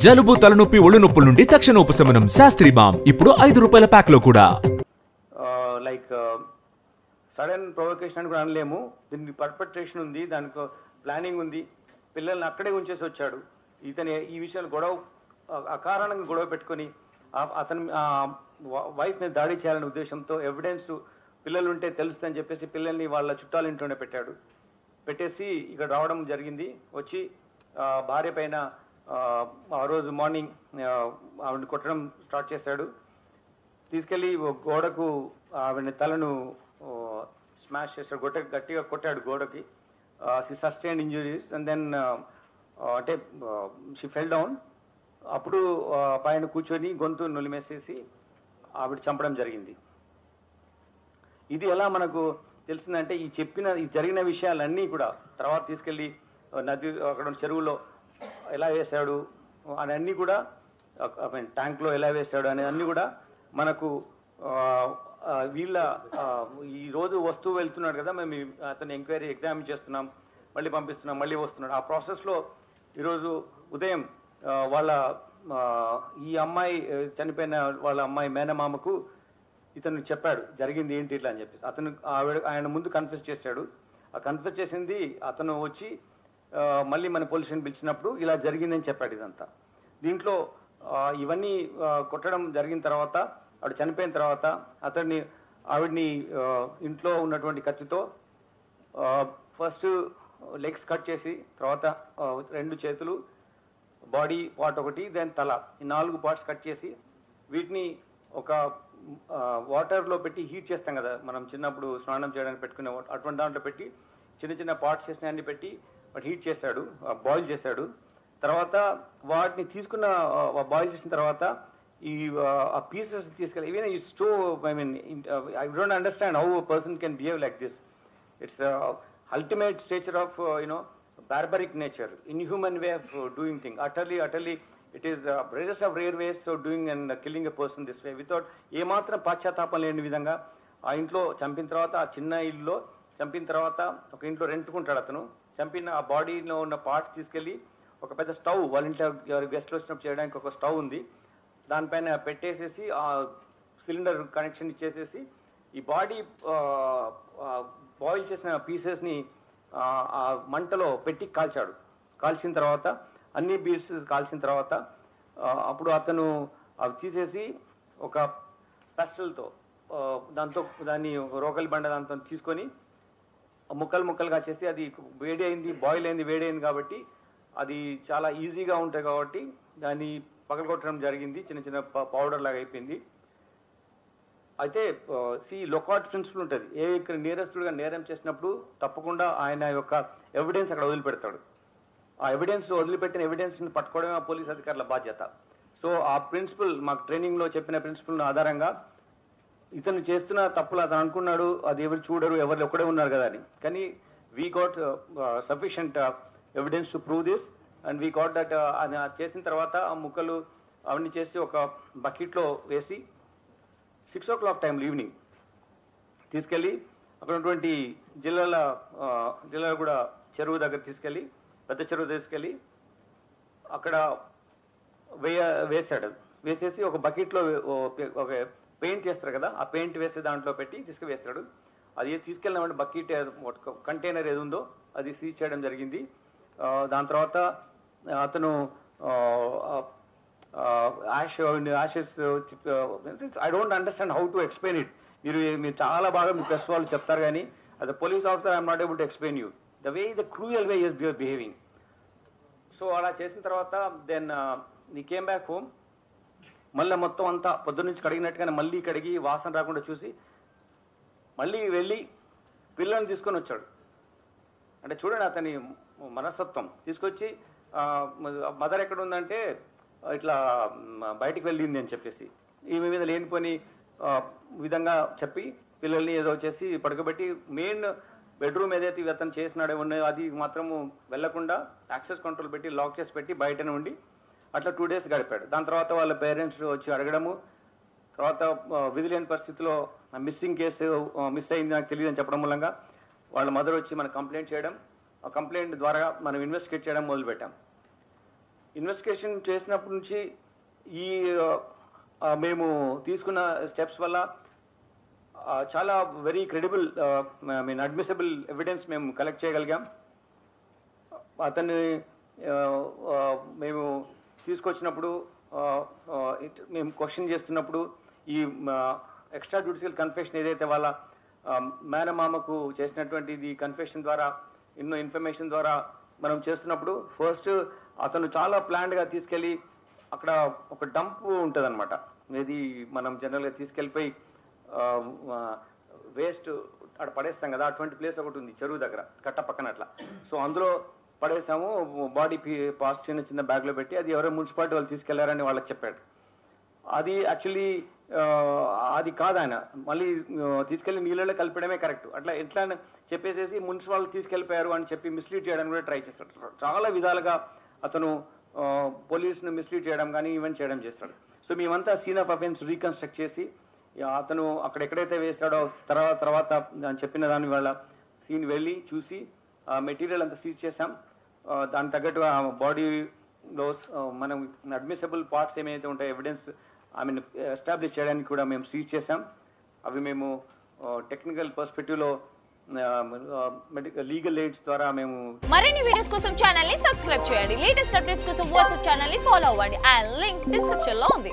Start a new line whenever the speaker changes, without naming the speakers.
జలుబు తలనొప్పి ఒళ్ళు నొప్పుల నుండి తక్షణ ఉపశమనం శాస్త్రి బామ్ ఇప్పుడు ₹5 ప్యాక్ లో కూడా.
లైక్ సడన్ ప్రొవొకేషన్ అని కూడా అనలేము. దీనికి పర్పెట్రేషన్ ఉంది, దానికి ప్లానింగ్ ఉంది. పిల్లల్ని అక్కడే ఉంచేసి వచ్చాడు. ఇతను ఈ విషయాలు అకారణంగా గొడవ పెట్టుకొని అతని వైఫ్ మీద దాడి చేయాలనే ఉద్దేశంతో ఎవిడెన్స్ పిల్లలు ఉంటే తెలుస్తుందని చెప్పేసి పిల్లల్ని వాళ్ళ చుట్టాల ఇంట్లోనే పెట్టేసి ఇక్కడ రావడం జరిగింది. వచ్చి భార్య పైన ఆ రోజు మార్నింగ్ ఆవిడని కొట్టడం స్టార్ట్ చేశాడు. తీసుకెళ్ళి గోడకు ఆవిడ తలను స్మాష్ చేశాడు, గట్టిగా కొట్టాడు గోడకి. She sustained injuries and then అంటే షీ ఫెల్ డౌన్. అప్పుడు పైన కూర్చొని గొంతు నులిమేసేసి ఆవిడ చంపడం జరిగింది. ఇది ఎలా మనకు తెలిసిందంటే ఈ జరిగిన విషయాలన్నీ కూడా తర్వాత తీసుకెళ్ళి నది అక్కడ చెరువులో ఎలా వేశాడు అని అన్నీ కూడా, ట్యాంక్లో ఎలా వేశాడు అనే అన్నీ కూడా మనకు వీళ్ళ ఈరోజు వస్తువు వెళ్తున్నాడు కదా, మేము అతను ఎంక్వైరీ ఎగ్జామిన్ చేస్తున్నాం, మళ్ళీ పంపిస్తున్నాం, మళ్ళీ వస్తున్నాడు. ఆ ప్రాసెస్లో ఈరోజు ఉదయం వాళ్ళ ఈ అమ్మాయి చనిపోయిన వాళ్ళ అమ్మాయి మేనమామకు ఇతను చెప్పాడు జరిగింది ఏంటి ఇట్లా అని చెప్పేసి. ఆయన ముందు కన్ఫెస్ చేశాడు. ఆ కన్ఫెస్ చేసింది అతను వచ్చి మళ్ళీ మన పోలీస్ స్టేషన్ పిలిచినప్పుడు ఇలా జరిగిందని చెప్పాడు ఇదంతా. దీంట్లో ఇవన్నీ కొట్టడం జరిగిన తర్వాత ఆవిడ చనిపోయిన తర్వాత ఆవిడ్ని ఇంట్లో ఉన్నటువంటి కత్తితో ఫస్ట్ లెగ్స్ కట్ చేసి, తర్వాత 2 చేతులు, బాడీ పార్ట్ ఒకటి, దెన్ తల, ఈ 4 పార్ట్స్ కట్ చేసి వీటిని ఒక వాటర్లో పెట్టి హీట్ చేస్తాం కదా మనం చిన్నప్పుడు స్నానం చేయడానికి పెట్టుకునే అటువంటి దాంట్లో పెట్టి చిన్న పార్ట్స్ చేసిన అన్ని పెట్టి వాటి హీట్ చేశాడు, బాయిల్ చేశాడు. తర్వాత వాటిని బాయిల్ చేసిన తర్వాత ఈ పీసెస్ తీసుకెళ్ళి even it's two I don't understand how a person can behave like this. It's ultimate stature of barbaric nature, inhuman way of doing things. Utterly it is the rarest of rare ways of doing and killing a person this way without ఏ మాత్రం పశ్చాత్తాపం లేని విధంగా. ఆ ఇంట్లో చంపిన తర్వాత, ఆ చిన్న ఇల్లులో చంపిన తర్వాత ఒక ఇంట్లో రెంట్కుంటాడు అతను. చంపిన ఆ బాడీలో ఉన్న పార్ట్స్ తీసుకెళ్ళి ఒక పెద్ద స్టవ్, వాళ్ళ ఇంట్లో గెస్ట్లు వచ్చినప్పుడు చేయడానికి ఒక స్టవ్ ఉంది, దానిపైన పెట్టేసేసి ఆ సిలిండర్ కనెక్షన్ ఇచ్చేసేసి ఈ బాడీ బాయిల్ చేసిన పీసెస్ని ఆ మంటలో పెట్టి కాల్చిన తర్వాత అన్ని పీసెస్ కాల్చిన తర్వాత అప్పుడు అతను అవి తీసేసి ఒక పెస్టల్తో దాన్ని రోకలి బండ దాంతో తీసుకొని ముక్కలుగా చేసి, అది వేడి అయింది, బాయిల్ అయింది, వేడి అయింది కాబట్టి అది చాలా ఈజీగా ఉంటాయి కాబట్టి దాన్ని పగలగొట్టడం జరిగింది. చిన్న పౌడర్ లాగా అయిపోయింది. అయితే లొకాట్ ప్రిన్సిపల్ ఉంటుంది. ఇక్కడ నేరస్తుడిగా నేరం చేసినప్పుడు తప్పకుండా ఆయన యొక్క ఎవిడెన్స్ అక్కడ వదిలిపెడతాడు. ఆ వదిలిపెట్టిన ఎవిడెన్స్ని పట్టుకోవడమే ఆ పోలీస్ అధికారుల బాధ్యత. సో ఆ ప్రిన్సిపల్ మాకు ట్రైనింగ్లో చెప్పిన ప్రిన్సిపల్ ఆధారంగా ఇతను చేస్తున్న తప్పులు అతను అనుకున్నాడు, అది ఎవరు చూడరు, ఎవరు ఒక్కడే ఉన్నారు కదా అని. కానీ we got sufficient evidence to prove this and we got that. చేసిన తర్వాత ఆ ముక్కలు అవన్నీ చేసి ఒక బకెట్లో వేసి 6 o'clock టైంలో ఈవినింగ్ తీసుకెళ్ళి అక్కడ ఉన్నటువంటి జిల్లాలో కూడా చెరువు దగ్గర తీసుకెళ్ళి, పెద్ద చెరువు తీసుకెళ్ళి అక్కడ వేసాడు. వేసేసి ఒక బకెట్లో ఒక పెయింట్ చేస్తారు కదా, ఆ పెయింట్ వేసే దాంట్లో పెట్టి తీసుకువేస్తాడు. అది తీసుకెళ్ళిన బకెట్ కంటైనర్ ఏది ఉందో అది సీజ్ చేయడం జరిగింది. దాని తర్వాత అతను ashes I don't understand how to explain it. మీరు చాలా బాగా మీ ప్రెస్ వాళ్ళు చెప్తారు కానీ as a police officer I am not able to explain you the cruel way you are behaving. So అలా చేసిన తర్వాత then he came back home. మళ్ళీ మొత్తం అంతా పొద్దున్న నుంచి కడిగినట్టుగానే మళ్ళీ కడిగి వాసన రాకుండా చూసి మళ్ళీ వెళ్ళి పిల్లల్ని తీసుకొని వచ్చాడు. అంటే చూడండి అతని మనస్తత్వం. తీసుకొచ్చి మదర్ ఎక్కడ ఉందంటే ఇట్లా బయటికి వెళ్ళింది అని చెప్పేసి ఈమె మీద లేనిపోని విధంగా చెప్పి పిల్లల్ని ఏదో చేసి పడుకోబెట్టి మెయిన్ బెడ్రూమ్ ఏదైతే అతను చేసినాడే ఉన్నాయో అది మాత్రము వెళ్లకుండా యాక్సెస్ కంట్రోల్ పెట్టి లాక్ చేసి పెట్టి బయటనే ఉండి అట్లా 2 days గడిపాడు. దాని తర్వాత వాళ్ళ పేరెంట్స్ వచ్చి అడగడము, తర్వాత విధి లేని పరిస్థితిలో మిస్సింగ్ కేసు మిస్ అయింది నాకు తెలియదు అని చెప్పడం మూలంగా వాళ్ళ మదర్ వచ్చి మనం కంప్లైంట్ చేయడం, ఆ కంప్లైంట్ ద్వారా మనం ఇన్వెస్టిగేట్ చేయడం మొదలుపెట్టాం. ఇన్వెస్టిగేషన్ చేసినప్పటి నుంచి ఈ మేము తీసుకున్న స్టెప్స్ వల్ల చాలా వెరీ క్రెడిబుల్ అడ్మిసిబుల్ ఎవిడెన్స్ మేము కలెక్ట్ చేయగలిగాం. అతన్ని మేము తీసుకొచ్చినప్పుడు మేము క్వశ్చన్ చేస్తున్నప్పుడు ఈ ఎక్స్ట్రా జ్యుడిషియల్ కన్ఫెషన్ ఏదైతే వాళ్ళ మేనమామకు చేసినటువంటి ఈ కన్ఫెషన్ ద్వారా ఎన్నో ఇన్ఫర్మేషన్ ద్వారా మనం చేస్తున్నప్పుడు ఫస్ట్ అతను చాలా ప్లాన్డ్గా తీసుకెళ్ళి అక్కడ ఒక డంప్ ఉంటుంది అనమాట. ఇది మనం జనరల్గా తీసుకెళ్ళిపోయి వేస్ట్ అక్కడ పడేస్తాం కదా, అటువంటి ప్లేస్ ఒకటి ఉంది చెరువు దగ్గర కట్ట పక్కన అట్లా. సో అందులో పడేసాము, బాడీ పాస్ చిన్న చిన్న బ్యాగ్లో పెట్టి, అది ఎవరో మున్సిపాలిటీ వాళ్ళు తీసుకెళ్లారని వాళ్ళకి చెప్పాడు. అది యాక్చువల్లీ అది కాదు, ఆయన మళ్ళీ తీసుకెళ్లి నీళ్ళలో కలిపడమే కరెక్ట్. అట్లా ఎట్లా చెప్పేసేసి మున్సిపాలిటీ తీసుకెళ్ళిపోయారు అని చెప్పి మిస్లీడ్ చేయడానికి కూడా ట్రై చేస్తాడు. చాలా విధాలుగా అతను పోలీసును మిస్లీడ్ చేయడం కానీ ఈవెంట్ చేయడం చేస్తాడు. సో మేమంతా సీన్ ఆఫ్ అఫెన్స్ రీకన్స్ట్రక్ట్ చేసి అతను అక్కడ ఎక్కడైతే వేసాడో తర్వాత చెప్పిన దాని వల్ల సీన్ వెళ్ళి చూసి మెటీరియల్ అంతా సీజ్ చేసాం. దానికి తగ్గట్టు ఆ బాడీలో మనం అడ్మిసిబుల్ పార్ట్స్ ఏమైతే ఉంటాయో ఎవిడెన్స్ ఎస్టాబ్లిష్ చేయడానికి కూడా మేము సీజ్ చేసాం. అవి మేము టెక్నికల్ పర్స్పెక్టివ్లో లీగల్ ఎయిడ్స్ ద్వారా మేము.
మరిన్ని వీడియోస్ కోసం ఛానల్ ని సబ్స్క్రైబ్ చేయండి. లేటెస్ట్ అప్డేట్స్ కోసం వాట్సాప్ ఛానల్ ని ఫాలో అవ్వండి. ఆ లింక్ డిస్క్రిప్షన్ లో ఉంది.